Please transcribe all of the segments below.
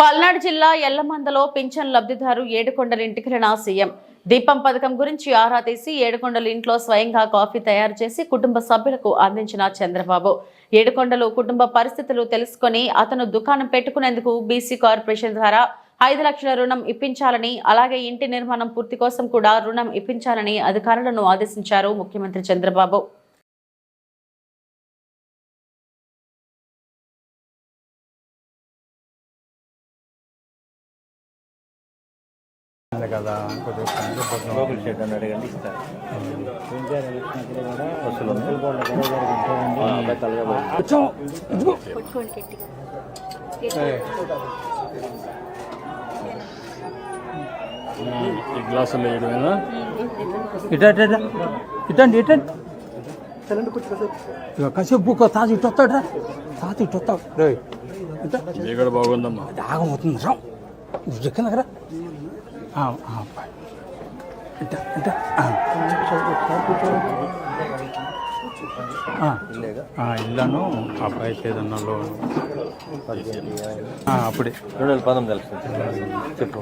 పల్నాడు జిల్లా ఎల్లమందలో పింఛన్ లబ్ధిదారు ఏడుకొండల ఇంటికెళ్లిన సీఎం దీపం పథకం గురించి ఆరా తీసి ఏడుకొండల ఇంట్లో స్వయంగా కాఫీ తయారు చేసి కుటుంబ సభ్యులకు అందించిన చంద్రబాబు ఏడుకొండలు కుటుంబ పరిస్థితులు తెలుసుకుని అతను దుకాణం పెట్టుకునేందుకు బీసీ కార్పొరేషన్ ద్వారా 5 లక్షల రుణం ఇప్పించాలని అలాగే ఇంటి నిర్మాణం పూర్తి కోసం కూడా రుణం ఇప్పించాలని అధికారులను ఆదేశించారు ముఖ్యమంత్రి చంద్రబాబు. కదా లోకల్ షెడ్ అని అడగండి ఇస్తారు. ఈ గ్లాసులు వేయడమేనా? ఇటండి ఇటండి కాసేపు బుక్ తాత ఇటు వస్తాడు తాత ఇటు వస్తాడు ఇక్కడ బాగుందమ్మా ఆగమవుతుంది రా కింద కదా ఇల్లాను అబ్బాయికి ఏదన్నా లోన్ అప్పుడే 2019 చెప్పు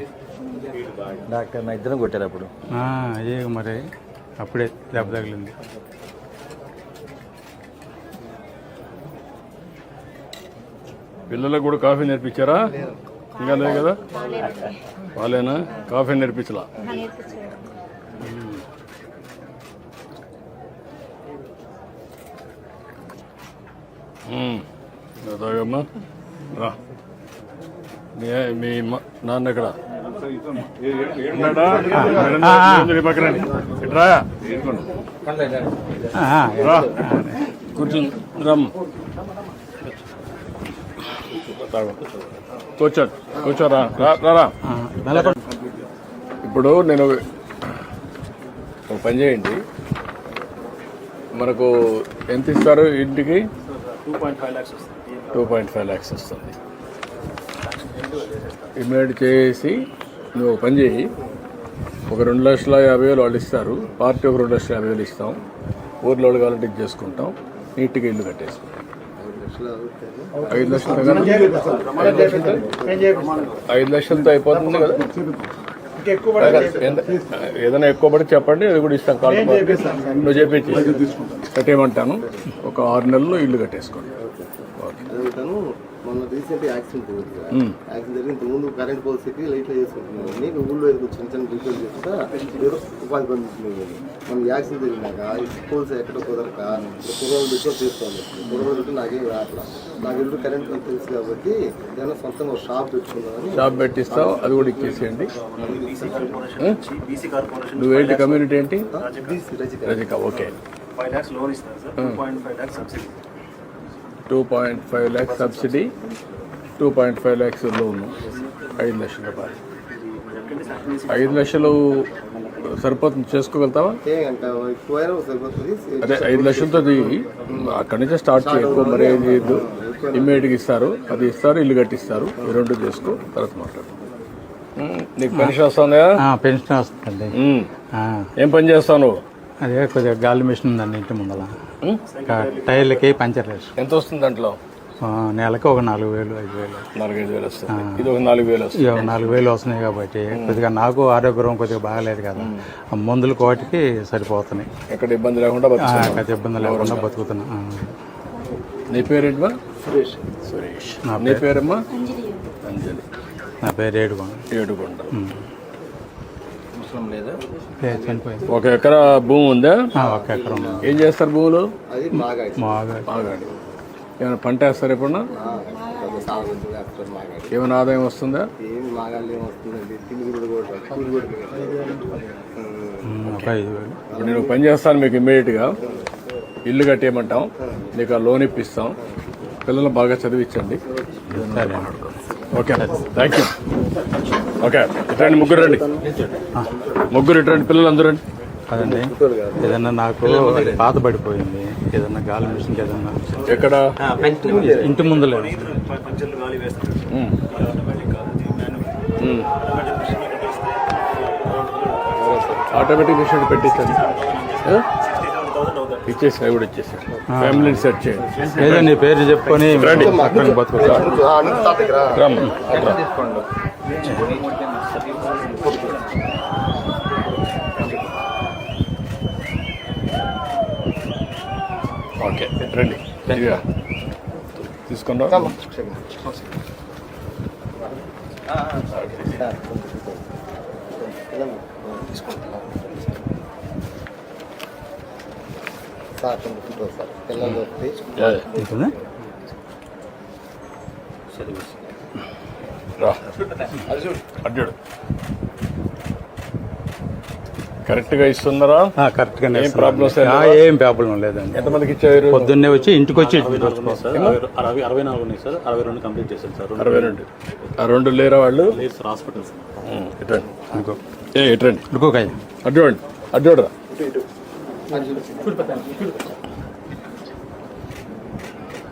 డాక్టర్ నా ఇద్దరం కొట్టారు అప్పుడు. అదే మరి అప్పుడే దెబ్బ తగిలింది. పిల్లలకు కూడా కాఫీ నేర్పించారా? ఇంకా లేదు కదా? వాళ్ళేనా కాఫీ నేర్పించలా? తాగమ్మా రా. మీ నాన్న ఎక్కడ? పక్కన కూర్చుని రమ్మ కూర్చోరా. ఇప్పుడు నేను ఒక పని చేయండి, మనకు ఎంత ఇస్తారు ఇంటికి? 2.5 lakhs వస్తుంది. ఇమీడియట్ చేసి నువ్వు ఒక పని చేయి, ఒక 2,50,000 వాళ్ళు ఇస్తారు, పార్టీ ఒక 2,50,000 ఇస్తాం, ఊర్లో వాళ్ళు కావాలంటే చేసుకుంటాం, నీట్గా ఇల్లు కట్టేసుకుంటాం. 5 లక్షలతో అయిపోతుంది కదా? ఏదైనా ఎక్కువ పడి చెప్పండి, అది కూడా ఇస్తాం. కాల్ నువ్వు చెప్పేసి కట్టేయమంటాను. ఒక 6 నెలల్లో ఇల్లు కట్టేసుకోండి. మొన్న రీసెంట్ యాక్సిడెంట్ జరిగిన ముందు కరెంట్ పోల్స్కి లైట్లో చేసుకుంటున్నాను. నీకు ఊళ్ళో చిన్న చిన్న రిపేర్ చేస్తా ఏదో ఉపాధి పొందుతుంది. మనం యాక్సిడెంట్ జరిగినాక పోల్స్ ఎక్కడ కుదరక కుర్రోలు పెట్టుకొని తీసుకోవాలి. కుర్రోలు పెట్టి నాకేం రావట్లా. నాకు ఇల్లు కరెంట్ తెలుసు కాబట్టి ఏదైనా సొంతంగా షాప్ పెట్టుకున్నాను. షాప్ పెట్టిస్తావు, అది కూడా ఇచ్చేసేయండి. నువ్వేంటి కమ్యూనిటీ ఏంటి? రజిక. ఓకే. 5 lakhs లోన్ ఇస్తారు sir. 2.5 lakhs subsidy. 2.5 lakhs subsidy, 2.5 lakhs లోను, 5 లక్షల రూపాయలు. 5 లక్షలు సరిపోతుంది, చేసుకోగలుగుతావా? అదే 5 లక్షలతో అక్కడి నుంచే స్టార్ట్ చేయకు. మరి ఏం చేయొద్దు, ఇమ్మీడియట్గా ఇస్తారు, అది ఇస్తారు, ఇల్లు కట్టిస్తారు. ఈ 2 చేసుకో, తర్వాత మాట్లాడు. నీకు పెన్షన్ వస్తుందా? పెన్షన్ వస్తుంది. ఏం పని చేస్తావు నువ్వు? అదే కొద్దిగా గాలి మిషన్ ఉందండి ఇంటి ముందర, టైర్లకి పంచర్ వేసి. ఎంత వస్తుంది దాంట్లో? నెలకు ఒక 4,000 5,000 4,000 వస్తుంది. ఇది ఒక 4,000 వస్తుంది. 4,000 వస్తున్నాయి కాబట్టి కొద్దిగా నాకు ఆరోగ్యం కొద్దిగా బాగాలేదు కదా, మందులు కోటికి సరిపోతున్నాయి. ఎక్కడ ఇబ్బంది లేకుండా ఇబ్బంది లేకుండా బతుకుతున్నా. నీ పేరేంటమ్మా? సురేష్. నీ పేరమ్మా? అంజలి. నా పేరు ఏడుకొండ. ఏడుకొండ. చనిపోయింది. 1 ఎకరా భూమి ఉందా? 1 ఎకరం. ఏం చేస్తారు భూములు? మాగాడి. ఏమైనా పంట వేస్తారు ఎప్పుడన్నా? ఏమైనా ఆదాయం వస్తుందా? ఇప్పుడు నేను పని చేస్తాను, మీకు ఇమ్మీడియట్గా ఇల్లు కట్టేయమంటాం, నీకు ఆ లోన్ ఇప్పిస్తాం, పిల్లలు బాగా చదివించండి. Okay, thank you. ఓకే, ఇట్రండి, ముగ్గురు రండి, ముగ్గురు ఇట్రండి, పిల్లలు అందరూ రండి. అదండి, ఏదన్నా నాకు పాత పడిపోయింది, ఏదన్నా గాలి మిషన్ ఏదన్నా. ఎక్కడ? ఇంటి ముందులే. Automatic machine పెట్టించండి. ఇచ్చేసి అవి కూడా ఇచ్చేసి ఫ్యామిలీని సెట్ చేయండి. ఏదో నీ పేరు చెప్పుకొని పక్కన బతుకుతా. రమ్మ, అట్రా. ఓకే రండి ఇదిగా తీసుకున్నా. సార్ ఫోటో సార్ పిల్లలు వస్తే తీసుకుందా? రా అడ్డాడు కరెక్ట్గా ఇస్తున్నారా? కరెక్ట్గానే ఏం ప్రాబ్లమ్స్ ఏం ప్రాబ్లం లేదండి. ఎంతమందికి ఇచ్చారు? పొద్దున్నే వచ్చి ఇంటికి వచ్చి 64 ఉన్నాయి సార్. 62 కంప్లీట్ చేశాను సార్. 62. ఆ 2 లేరా వాళ్ళు? లేదు సార్, హాస్పిటల్ సార్. ఇటండి ఇంకో ఇటండి ఇంకోకాయ అడ్డోండి అడ్డోడరా. ఇటు ఇటు